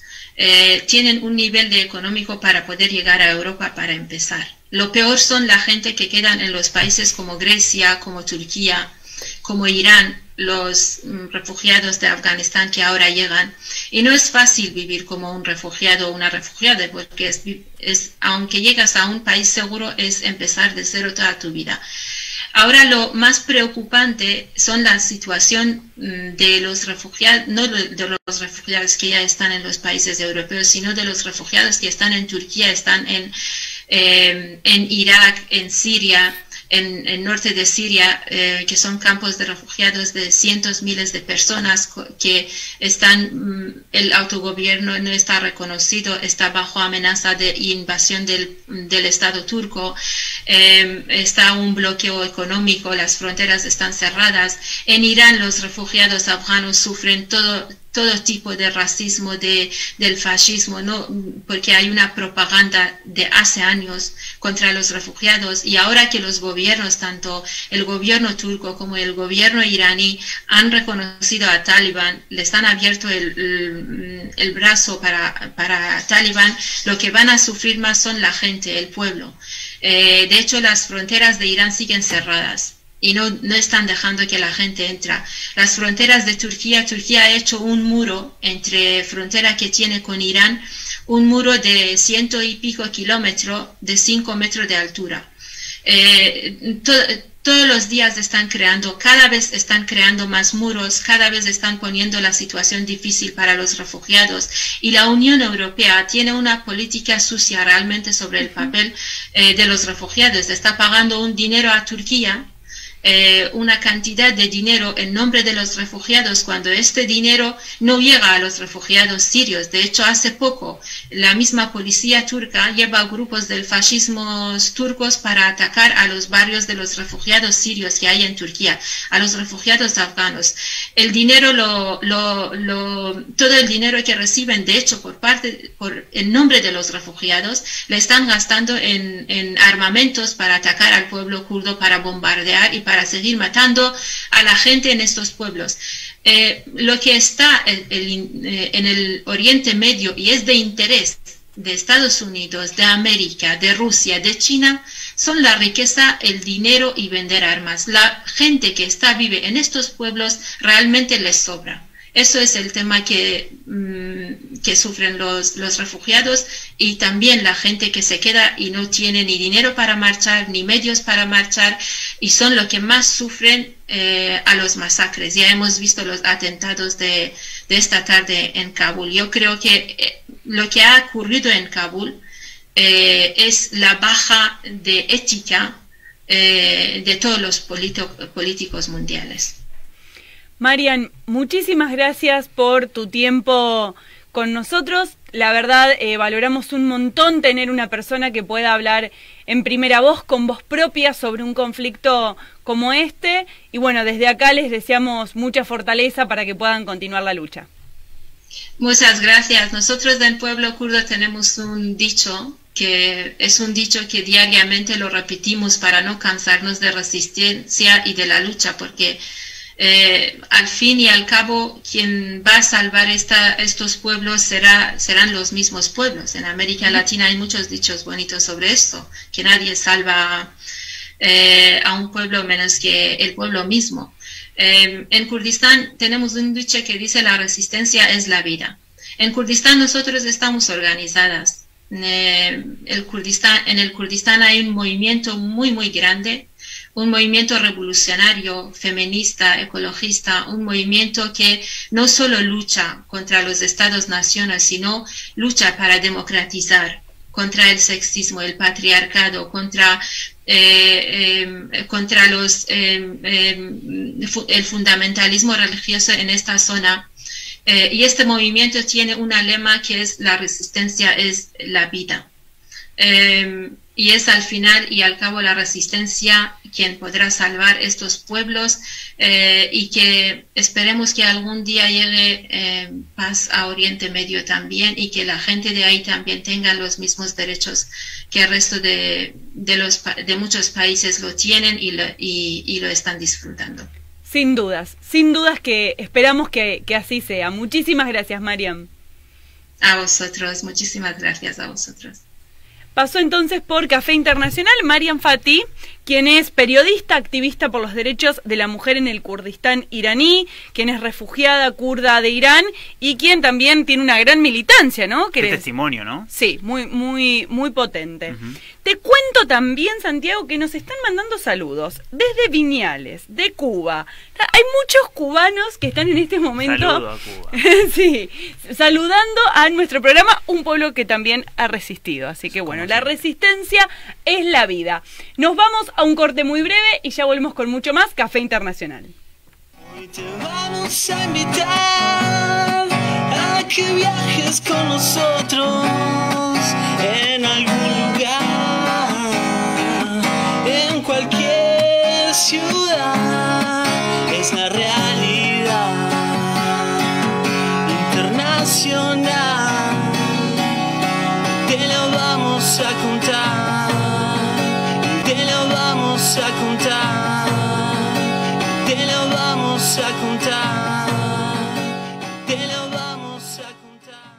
tienen un nivel de económico para poder llegar a Europa para empezar. Lo peor son la gente que quedan en los países como Grecia, como Turquía, como Irán, los refugiados de Afganistán que ahora llegan. Y no es fácil vivir como un refugiado o una refugiada, porque aunque llegas a un país seguro, es empezar de cero toda tu vida. Ahora lo más preocupante son la situación de los refugiados, no de los refugiados que ya están en los países europeos, sino de los refugiados que están en Turquía, están en Irak, en Siria, en el norte de Siria, que son campos de refugiados de cientos, miles de personas que están, el autogobierno no está reconocido, está bajo amenaza de invasión del Estado turco, está un bloqueo económico, las fronteras están cerradas. En Irán los refugiados afganos sufren todo tipo de racismo, del fascismo, ¿no? Porque hay una propaganda de hace años contra los refugiados, y ahora que los gobiernos, tanto el gobierno turco como el gobierno iraní, han reconocido a Talibán, les han abierto el brazo para Talibán, lo que van a sufrir más son la gente, el pueblo. De hecho, las fronteras de Irán siguen cerradas y no están dejando que la gente entre. Las fronteras de Turquía ha hecho un muro entre frontera que tiene con Irán, un muro de 100 y pico kilómetros, de 5 metros de altura. Todos los días cada vez están creando más muros, cada vez están poniendo la situación difícil para los refugiados, y la Unión Europea tiene una política sucia realmente sobre el papel de los refugiados. Está pagando un dinero a Turquía, una cantidad de dinero en nombre de los refugiados, cuando este dinero no llega a los refugiados sirios. De hecho, hace poco la misma policía turca lleva grupos del fascismo turcos para atacar a los barrios de los refugiados sirios que hay en Turquía, a los refugiados afganos. El dinero, todo el dinero que reciben, de hecho, en nombre de los refugiados, le están gastando en armamentos para atacar al pueblo kurdo, para bombardear y para seguir matando a la gente en estos pueblos. Lo que está en el Oriente Medio y es de interés de Estados Unidos, de América, de Rusia, de China, son la riqueza, el dinero y vender armas. La gente que vive en estos pueblos realmente les sobra. Eso es el tema que sufren los refugiados, y también la gente que se queda y no tiene ni dinero para marchar, ni medios para marchar, y son los que más sufren a los masacres. Ya hemos visto los atentados de esta tarde en Kabul. Yo creo que lo que ha ocurrido en Kabul es la baja de ética de todos los políticos mundiales. Marian, muchísimas gracias por tu tiempo con nosotros. La verdad, valoramos un montón tener una persona que pueda hablar en primera voz, con voz propia, sobre un conflicto como este. Y bueno, desde acá les deseamos mucha fortaleza para que puedan continuar la lucha. Muchas gracias. Nosotros del pueblo kurdo tenemos un dicho, que es un dicho que diariamente lo repetimos para no cansarnos de resistencia y de la lucha, porque al fin y al cabo quien va a salvar estos pueblos serán los mismos pueblos. En América Latina hay muchos dichos bonitos sobre esto, que nadie salva a un pueblo menos que el pueblo mismo. En Kurdistán tenemos un dicho que dice: la resistencia es la vida. En Kurdistán nosotros estamos organizadas. en el Kurdistán hay un movimiento muy, muy grande, un movimiento revolucionario, feminista, ecologista, un movimiento que no solo lucha contra los estados-naciones, sino lucha para democratizar, contra el sexismo, el patriarcado, contra el fundamentalismo religioso en esta zona. Y este movimiento tiene una lema que es: la resistencia es la vida. Y es al final y al cabo la resistencia quien podrá salvar estos pueblos, y que esperemos que algún día llegue paz a Oriente Medio también, y que la gente de ahí también tenga los mismos derechos que el resto de muchos países lo tienen y lo están disfrutando. Sin dudas que esperamos que así sea. Muchísimas gracias, Mariam. A vosotros, muchísimas gracias a vosotros. Pasó entonces por Café Internacional Mariam Fathi, quien es periodista, activista por los derechos de la mujer en el Kurdistán iraní, quien es refugiada kurda de Irán y quien también tiene una gran militancia, ¿no? Qué testimonio, ¿no? Sí, muy potente. Te cuento también, Santiago, que nos están mandando saludos desde Viñales, de Cuba. Hay muchos cubanos que están en este momento... Saludo a Cuba. Sí, saludando a nuestro programa, un pueblo que también ha resistido. Así que bueno, la resistencia es la vida. Nos vamos a un corte muy breve y ya volvemos con mucho más Café Internacional. Hoy te vamos a invitar a que viajes con nosotros en algún lugar, en cualquier ciudad. Es la realidad internacional, te lo vamos a contar, te lo vamos a contar, te lo vamos a contar, te lo vamos a contar.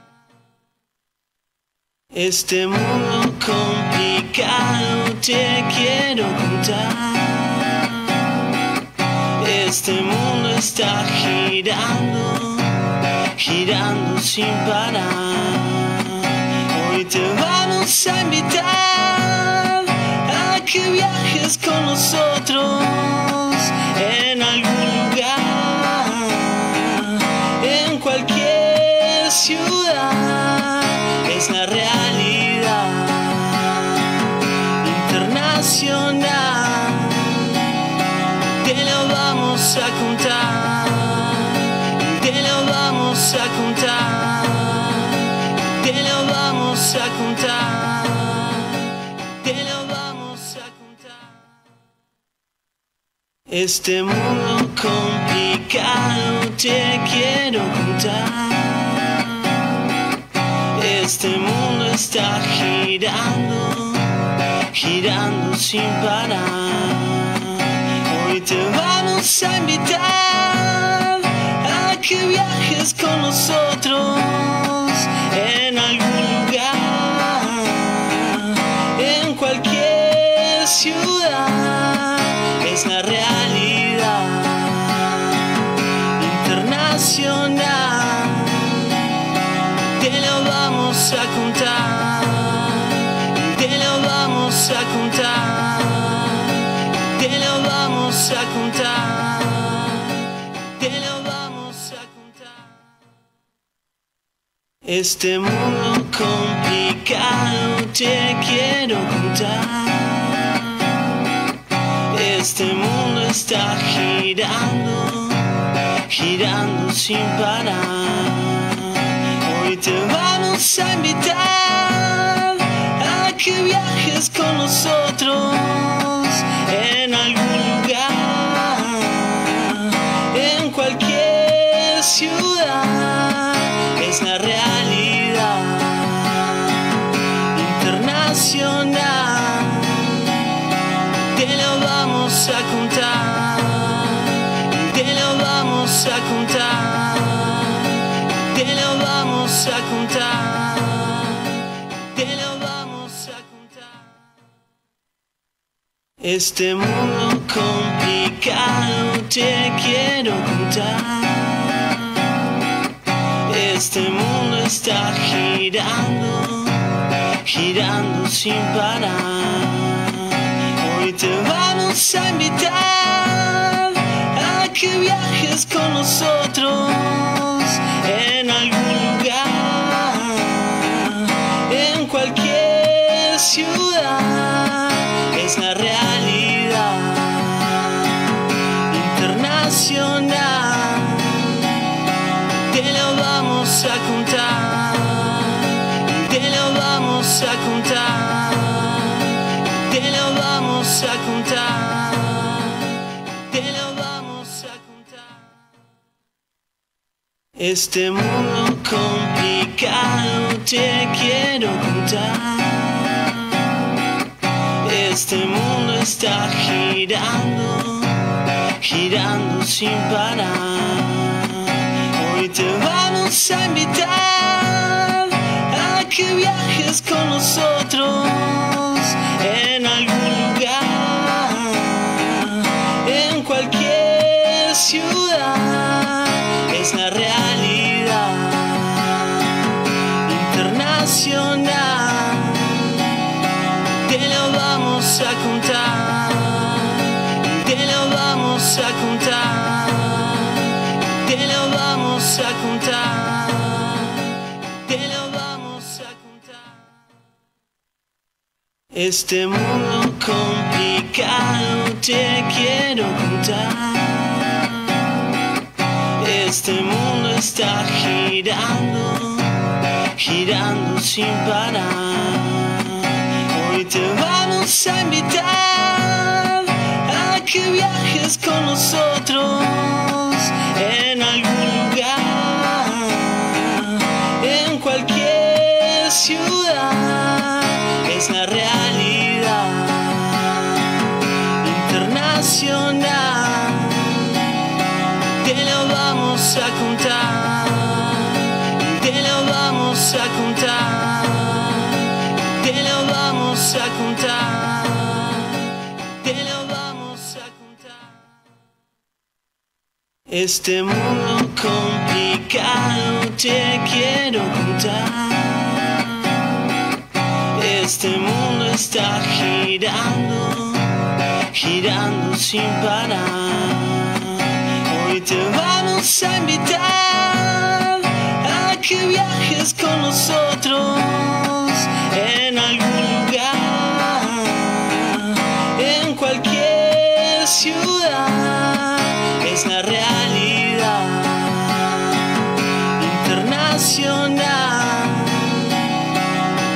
Este mundo complicado te quiero contar. Este mundo está girando, girando sin parar. Hoy te vamos a invitar a que viajes con nosotros en algún lugar, en cualquier ciudad. Es la realidad internacional, te lo vamos a contar, te lo vamos a contar, te lo vamos a contar, te lo vamos a contar. Este mundo complicado te quiero contar. Este mundo está girando, girando sin parar. Hoy te vamos a invitar a que viajes con nosotros en algún lugar, en cualquier ciudad. Es la realidad internacional, te lo vamos a contar, te lo vamos a contar, te lo vamos a contar, te lo vamos a contar. Este mundo complicado te quiero contar. Este mundo está girando, girando sin parar. Hoy te vamos a invitar a que viajes con nosotros en algún lugar, en cualquier ciudad. Es la realidad internacional, te lo vamos a contar, te lo vamos a contar, te lo vamos a contar, te lo vamos a contar. Este mundo complicado te quiero contar. Este mundo está girando, girando sin parar. Hoy te vamos a invitar a que viajes con nosotros en algún lugar, en cualquier ciudad. Es la realidad internacional, te lo vamos a contar, te lo vamos a contar, te lo vamos a contar, te lo vamos a contar. Este mundo complicado te quiero contar. Este mundo está girando, girando sin parar. Hoy te vamos a invitar a que viajes con nosotros en algún lugar, en cualquier ciudad. Es la realidad internacional, te lo vamos a contar, te lo vamos a contar, te lo vamos a contar, te lo vamos a contar. Este mundo complicado te quiero contar. Este mundo está girando, girando sin parar. Hoy te vamos a invitar a que viajes con nosotros en algún lugar, en cualquier ciudad. Es la realidad internacional, te lo vamos a contar, te lo vamos a contar, te lo vamos a contar, te lo vamos a contar. Este mundo complicado te quiero contar. Este mundo está girando, girando sin parar. Hoy te vamos a invitar a que viajes con nosotros en algún lugar, en cualquier ciudad. Es la realidad internacional,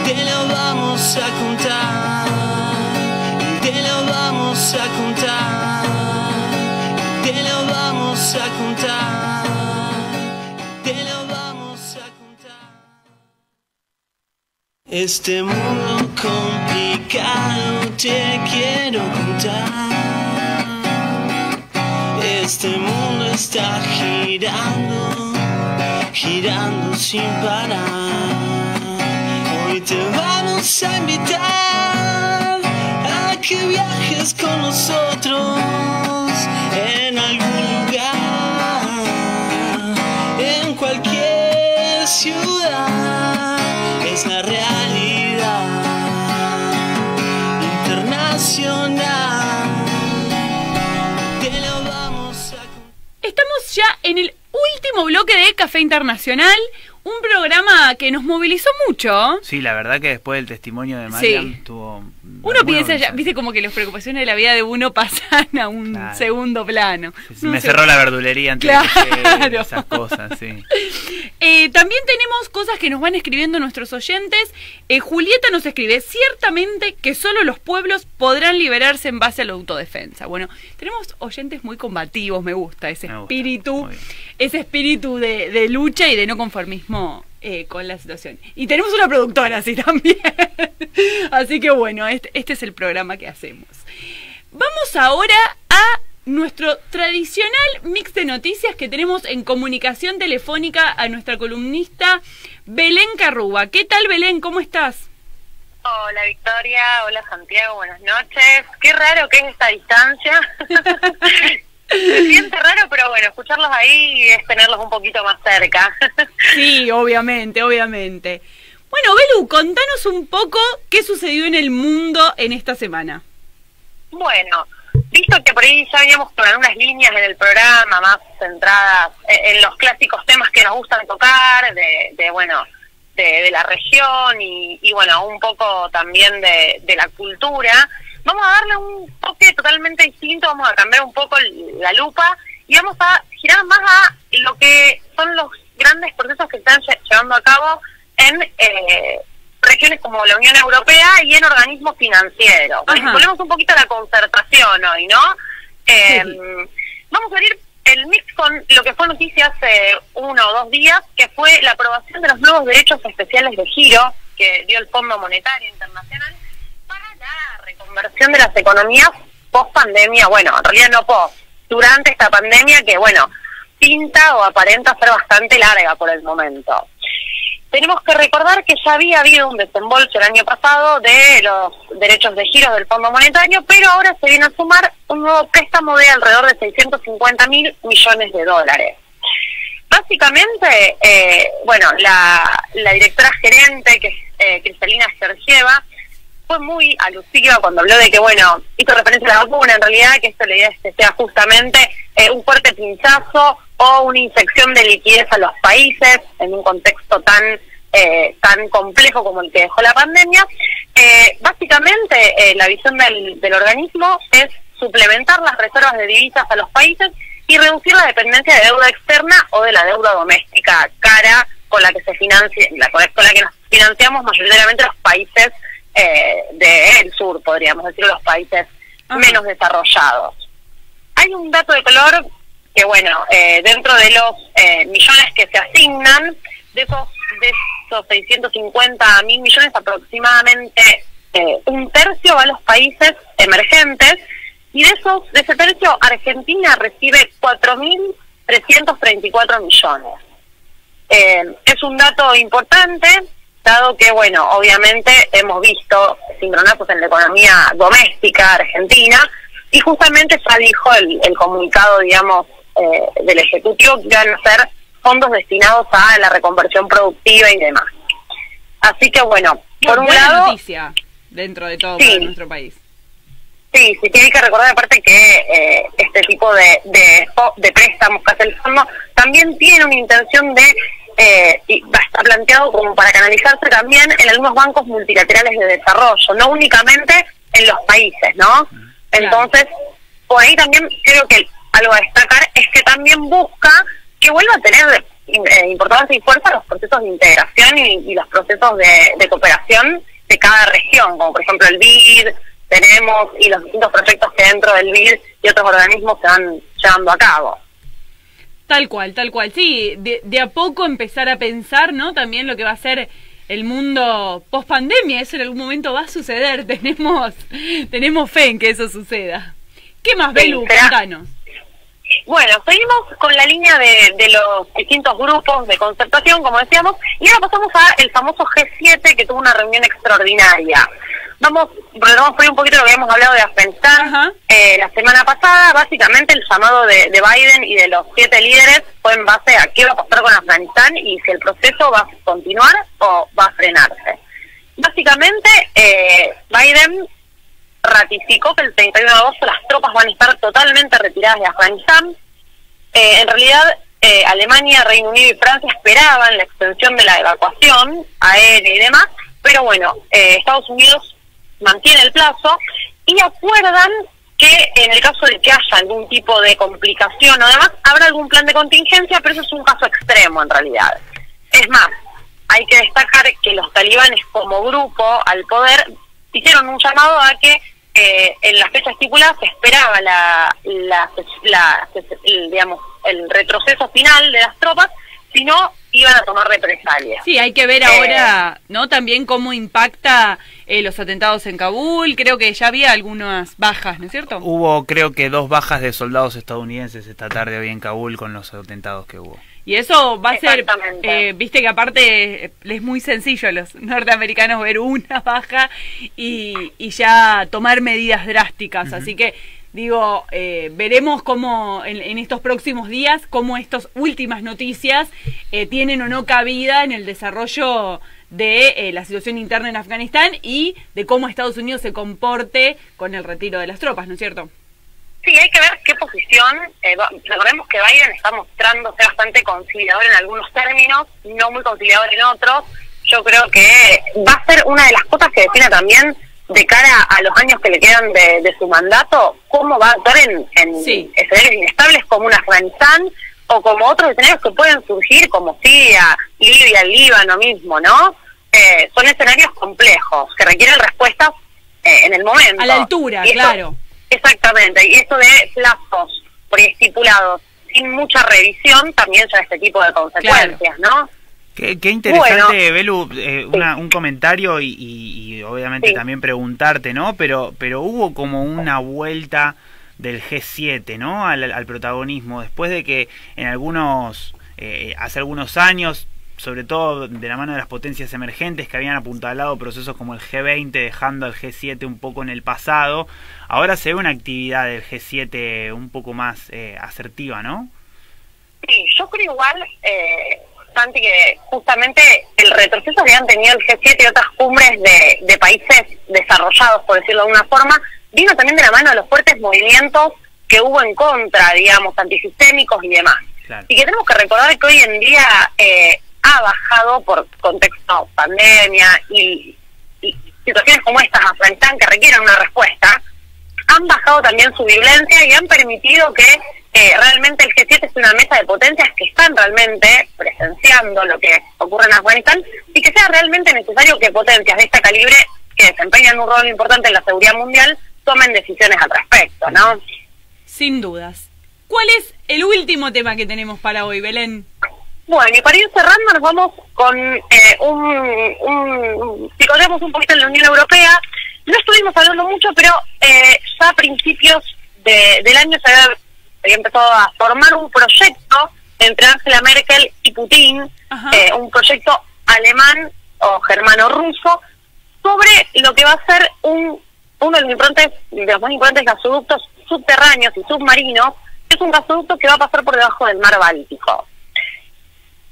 te lo vamos a contar, te lo vamos a contar, te lo vamos a contar, te lo vamos a contar. Este mundo complicado te quiero contar. Este mundo está girando, girando sin parar. Hoy te vamos a invitar a que viajes con nosotros en algún lugar, en cualquier ciudad. Es la realidad internacional, te lo vamos a... Estamos ya en el último bloque de Café Internacional, un programa que nos movilizó mucho. Sí, la verdad que después del testimonio de Mariam tuvo... Uno piensa ya, viste, como que las preocupaciones de la vida de uno pasan a un segundo plano. Me cerró la verdulería antes de que esas cosas, sí. También tenemos cosas que nos van escribiendo nuestros oyentes. Julieta nos escribe: ciertamente que solo los pueblos podrán liberarse en base a la autodefensa. Bueno, tenemos oyentes muy combativos, me gusta ese espíritu de lucha y de no conformismo con la situación. Y tenemos una productora así también. Así que bueno, este es el programa que hacemos. Vamos ahora a nuestro tradicional mix de noticias que tenemos en comunicación telefónica a nuestra columnista Belén Carruba. ¿Qué tal, Belén? ¿Cómo estás? Hola, Victoria. Hola, Santiago. Buenas noches. Qué raro que es esta distancia. Se siente raro, pero bueno, escucharlos ahí es tenerlos un poquito más cerca. Sí, obviamente, obviamente. Bueno, Belu, contanos un poco qué sucedió en el mundo en esta semana. Bueno, visto que por ahí ya veníamos con algunas líneas en el programa más centradas en los clásicos temas que nos gustan tocar, de la región y bueno, un poco también de la cultura, vamos a darle un toque totalmente distinto, vamos a cambiar un poco la lupa y vamos a girar más a lo que son los grandes procesos que están llevando a cabo en regiones como la Unión Europea y en organismos financieros. Ponemos un poquito la concertación hoy, ¿no? Vamos a abrir el mix con lo que fue noticia hace 1 o 2 días, que fue la aprobación de los nuevos derechos especiales de giro que dio el Fondo Monetario Internacional para la reconversión de las economías post-pandemia, bueno, en realidad no post, durante esta pandemia que, bueno, pinta o aparenta ser bastante larga por el momento. Tenemos que recordar que ya había habido un desembolso el año pasado de los derechos de giro del Fondo Monetario, pero ahora se viene a sumar un nuevo préstamo de alrededor de 650.000 millones de dólares. Básicamente, la directora gerente, que es Kristalina Georgieva, fue muy alusiva cuando habló de que, bueno, hizo referencia a la vacuna, en realidad, que esto la idea es que sea justamente un fuerte pinchazo o una inyección de liquidez a los países en un contexto tan complejo como el que dejó la pandemia. Básicamente, la visión del organismo es suplementar las reservas de divisas a los países y reducir la dependencia de deuda externa o de la deuda doméstica cara con la que se financia, con la que nos financiamos mayoritariamente los países del sur, podríamos decir, los países menos desarrollados. Hay un dato de color que, bueno, dentro de los millones que se asignan, de esos 650.000 millones, aproximadamente un tercio va a los países emergentes, y de ese tercio Argentina recibe 4.334 millones. Es un dato importante, dado que, bueno, obviamente hemos visto cimbronazos en la economía doméstica argentina, y justamente ya dijo el comunicado, digamos, del Ejecutivo, que van a ser fondos destinados a la reconversión productiva y demás. Así que, bueno, por un lado, noticia dentro de todo para nuestro país. Sí, tiene que recordar aparte que este tipo de préstamos que hace el fondo también tiene una intención de y está planteado como para canalizarse también en algunos bancos multilaterales de desarrollo, no únicamente en los países, ¿no? Entonces, por ahí también creo que algo a destacar es que también busca que vuelva a tener importancia y fuerza los procesos de integración y los procesos de cooperación de cada región, como por ejemplo el BID, tenemos, y los distintos proyectos que dentro del BID y otros organismos se van llevando a cabo. Tal cual, sí, de a poco empezar a pensar, ¿no? También lo que va a ser el mundo post pandemia, eso en algún momento va a suceder, tenemos fe en que eso suceda. ¿Qué más, Belu? Contanos. Bueno, seguimos con la línea de los distintos grupos de concertación, como decíamos, y ahora pasamos a el famoso G7, que tuvo una reunión extraordinaria. Vamos por ahí un poquito lo que habíamos hablado de Afganistán la semana pasada. Básicamente el llamado de Biden y de los 7 líderes fue en base a qué va a pasar con Afganistán y si el proceso va a continuar o va a frenarse. Básicamente, Biden ratificó que el 31 de agosto las tropas van a estar totalmente retiradas de Afganistán. En realidad, Alemania, Reino Unido y Francia esperaban la extensión de la evacuación aérea y demás, pero bueno, Estados Unidos mantiene el plazo y acuerdan que en el caso de que haya algún tipo de complicación o demás, habrá algún plan de contingencia, pero eso es un caso extremo en realidad. Es más, hay que destacar que los talibanes como grupo al poder hicieron un llamado a que en la fecha estipulada se esperaba digamos, el retroceso final de las tropas, si no iban a tomar represalias. Sí, hay que ver ahora, ¿no? También cómo impacta los atentados en Kabul. Creo que ya había algunas bajas, ¿no es cierto? Hubo, creo que 2 bajas de soldados estadounidenses esta tarde hoy en Kabul con los atentados que hubo. Y eso va a ser, viste que aparte es muy sencillo a los norteamericanos ver una baja y ya tomar medidas drásticas. Así que digo, veremos cómo en estos próximos días, cómo estas últimas noticias tienen o no cabida en el desarrollo de la situación interna en Afganistán y de cómo Estados Unidos se comporte con el retiro de las tropas, ¿no es cierto? Sí, hay que ver qué posición. Recordemos que Biden está mostrándose bastante conciliador en algunos términos, no muy conciliador en otros. Yo creo que va a ser una de las cosas que define también de cara a los años que le quedan de su mandato, cómo va a actuar en escenarios inestables como un Afganistán o como otros escenarios que pueden surgir como Siria, Libia, Líbano mismo, ¿no? Son escenarios complejos que requieren respuestas en el momento. A la altura, claro. Exactamente, y esto de plazos preestipulados sin mucha revisión también ya este tipo de consecuencias, ¿no? Qué interesante, Belu, un comentario y obviamente también preguntarte, ¿no? Pero hubo como una vuelta del G7, ¿no? Al protagonismo, después de que en hace algunos años, sobre todo de la mano de las potencias emergentes que habían apuntalado procesos como el G20, dejando al G7 un poco en el pasado, ahora se ve una actividad del G7 un poco más asertiva, ¿no? Sí, yo creo igual, Santi, que justamente el retroceso que han tenido el G7 y otras cumbres de países desarrollados, por decirlo de alguna forma, vino también de la mano de los fuertes movimientos que hubo en contra, digamos, antisistémicos y demás. Claro. Y que tenemos que recordar que hoy en día ha bajado por contexto pandemia y situaciones como estas, Afganistán, que requieren una respuesta, han bajado también su violencia y han permitido que realmente el G7 es una mesa de potencias que están realmente presenciando lo que ocurre en Afganistán y que sea realmente necesario que potencias de esta calibre, que desempeñan un rol importante en la seguridad mundial, tomen decisiones al respecto, ¿no? Sin dudas. ¿Cuál es el último tema que tenemos para hoy, Belén? Bueno, y para ir cerrando nos vamos con picoteamos un poquito en la Unión Europea. No estuvimos hablando mucho, pero ya a principios del año se había empezado a formar un proyecto entre Angela Merkel y Putin, un proyecto alemán o germano-ruso, sobre lo que va a ser uno de los más importantes gasoductos subterráneos y submarinos, que es un gasoducto que va a pasar por debajo del mar Báltico.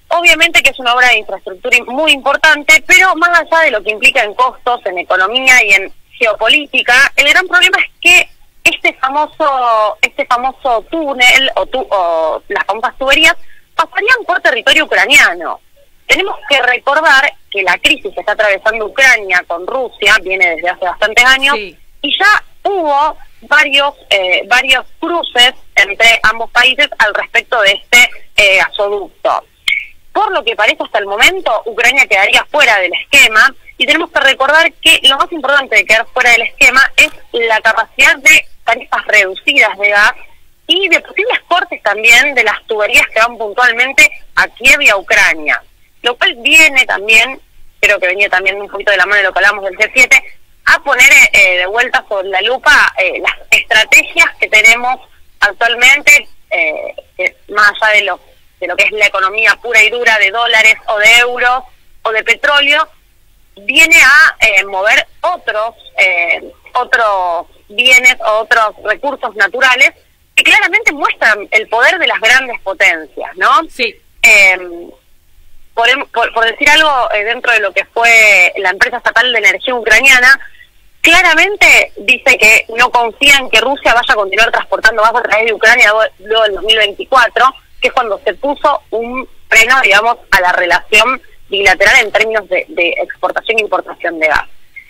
Obviamente que es una obra de infraestructura muy importante, pero más allá de lo que implica en costos, en economía y en geopolítica, el gran problema es que este famoso túnel o las famosas tuberías pasarían por territorio ucraniano. Tenemos que recordar que la crisis que está atravesando Ucrania con Rusia viene desde hace bastantes años, y ya hubo varios cruces entre ambos países al respecto de este gasoducto. Por lo que parece hasta el momento, Ucrania quedaría fuera del esquema, y tenemos que recordar que lo más importante de quedar fuera del esquema es la capacidad de tarifas reducidas de gas y de posibles cortes también de las tuberías que van puntualmente a Kiev y a Ucrania. Lo cual viene también, creo que venía también un poquito de la mano de lo que hablamos del G7, a poner de vuelta sobre la lupa las estrategias que tenemos actualmente, que más allá de lo que es la economía pura y dura de dólares o de euros o de petróleo, viene a mover otros bienes o otros recursos naturales que claramente muestran el poder de las grandes potencias, ¿no? Sí. Por decir algo, dentro de lo que fue la empresa estatal de energía ucraniana, claramente dice que no confía en que Rusia vaya a continuar transportando gas a través de Ucrania luego del 2024, que es cuando se puso un freno, digamos, a la relación bilateral en términos de exportación e importación de gas.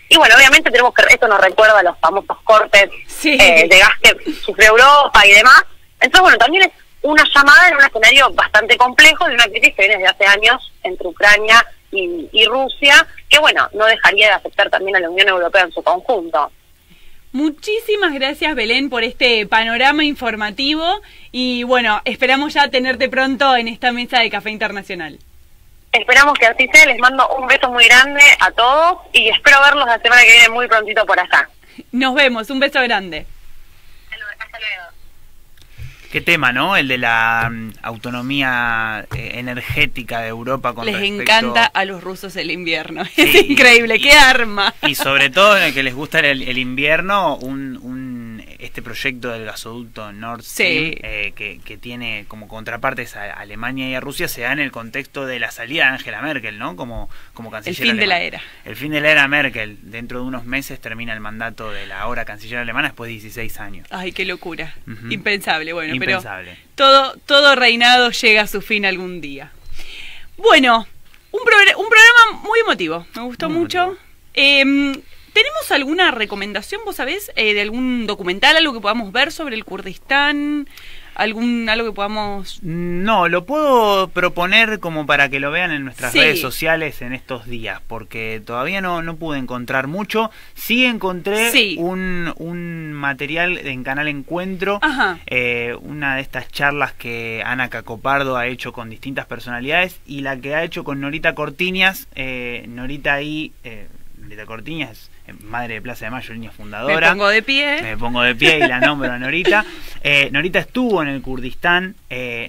Y bueno, obviamente esto nos recuerda a los famosos cortes de gas que sufrió Europa y demás. Entonces, bueno, también es una llamada en un escenario bastante complejo de una crisis que viene desde hace años entre Ucrania y Rusia, que bueno, no dejaría de afectar también a la Unión Europea en su conjunto. Muchísimas gracias, Belén, por este panorama informativo y bueno, esperamos ya tenerte pronto en esta mesa de Café Internacional. Esperamos que así sea, les mando un beso muy grande a todos y espero verlos la semana que viene muy prontito por acá. Nos vemos, un beso grande. Hasta luego. Qué tema, ¿no? El de la autonomía energética de Europa con les respecto... encanta a los rusos el invierno. Sí, es increíble, qué arma. Y sobre todo en el que les gusta el invierno, un este proyecto del gasoducto Nord Stream, que tiene como contrapartes a Alemania y a Rusia, se da en el contexto de la salida de Angela Merkel, ¿no? Como canciller alemana. El fin de la era. El fin de la era Merkel. Dentro de unos meses termina el mandato de la ahora canciller alemana después de 16 años. Ay, qué locura. Impensable, bueno, impensable. Pero todo reinado llega a su fin algún día. Bueno, un programa muy emotivo, me gustó mucho. ¿Tenemos alguna recomendación, vos sabés, de algún documental, algo que podamos ver sobre el Kurdistán? ¿Algo que podamos...? No, lo puedo proponer como para que lo vean en nuestras redes sociales en estos días, porque todavía no pude encontrar mucho. Sí encontré un material en Canal Encuentro, una de estas charlas que Ana Cacopardo ha hecho con distintas personalidades, y la que ha hecho con Norita Cortiñas. Norita Cortiñas, madre de Plaza de Mayo, línea fundadora. Me pongo de pie y la nombro a Norita. Norita estuvo en el Kurdistán,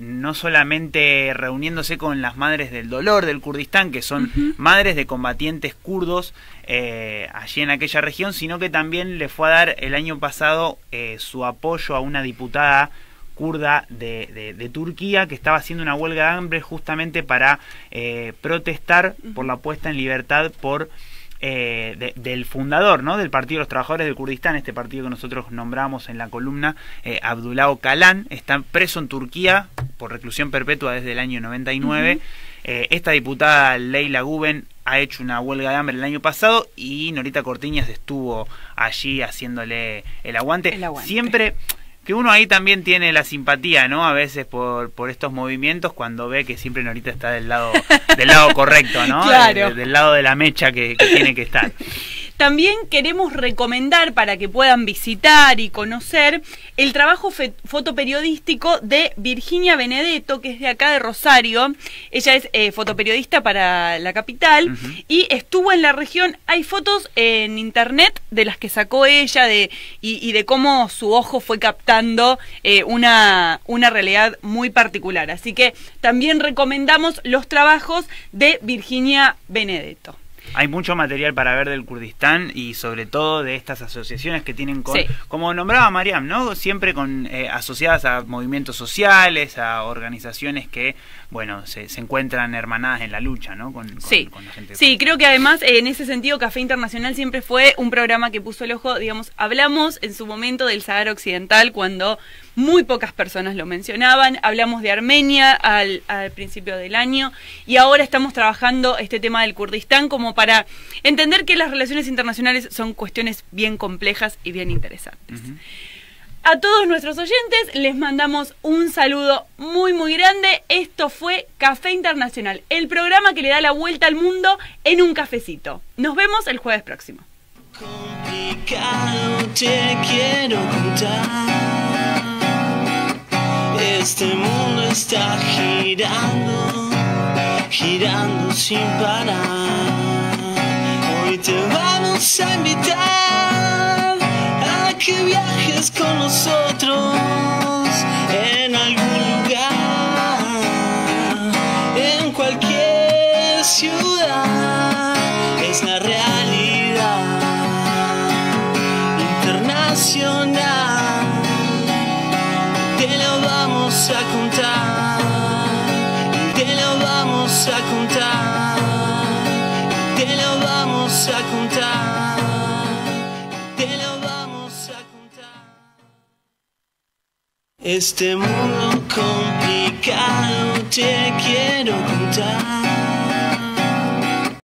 no solamente reuniéndose con las madres del dolor del Kurdistán, que son madres de combatientes kurdos allí en aquella región, sino que también le fue a dar el año pasado su apoyo a una diputada kurda de Turquía que estaba haciendo una huelga de hambre justamente para protestar por la puesta en libertad del fundador, ¿no?, del Partido de los Trabajadores del Kurdistán, este partido que nosotros nombramos en la columna, Abdullah Öcalan. Está preso en Turquía por reclusión perpetua desde el año 99. Esta diputada Leyla Guven ha hecho una huelga de hambre el año pasado y Norita Cortiñas estuvo allí haciéndole el aguante. Siempre que uno ahí también tiene la simpatía, ¿no?, a veces por estos movimientos, cuando ve que siempre Norita está del lado correcto, ¿no? Claro. Del lado de la mecha que tiene que estar. También queremos recomendar, para que puedan visitar y conocer, el trabajo fotoperiodístico de Virginia Benedetto, que es de acá de Rosario. Ella es fotoperiodista para La Capital y estuvo en la región. Hay fotos en internet de las que sacó ella y de cómo su ojo fue captando una realidad muy particular. Así que también recomendamos los trabajos de Virginia Benedetto. Hay mucho material para ver del Kurdistán y sobre todo de estas asociaciones que tienen como nombraba Mariam, ¿no?, siempre asociadas a movimientos sociales, a organizaciones que, bueno, se encuentran hermanadas en la lucha, ¿no?, con la gente. Sí, creo que además en ese sentido Café Internacional siempre fue un programa que puso el ojo, digamos, hablamos en su momento del Sahara Occidental cuando muy pocas personas lo mencionaban, hablamos de Armenia al principio del año y ahora estamos trabajando este tema del Kurdistán como para entender que las relaciones internacionales son cuestiones bien complejas y bien interesantes. A todos nuestros oyentes les mandamos un saludo muy muy grande. Esto fue Café Internacional, el programa que le da la vuelta al mundo en un cafecito. Nos vemos el jueves próximo. Complicado te quiero contar. Este mundo está girando, girando sin parar. Hoy te vamos a invitar a que viajes con nosotros en algún lugar, en cualquier ciudad. Es la realidad internacional. Te lo vamos a contar, te lo vamos a contar, te lo vamos a contar, te lo vamos a contar. Este mundo complicado te quiero contar.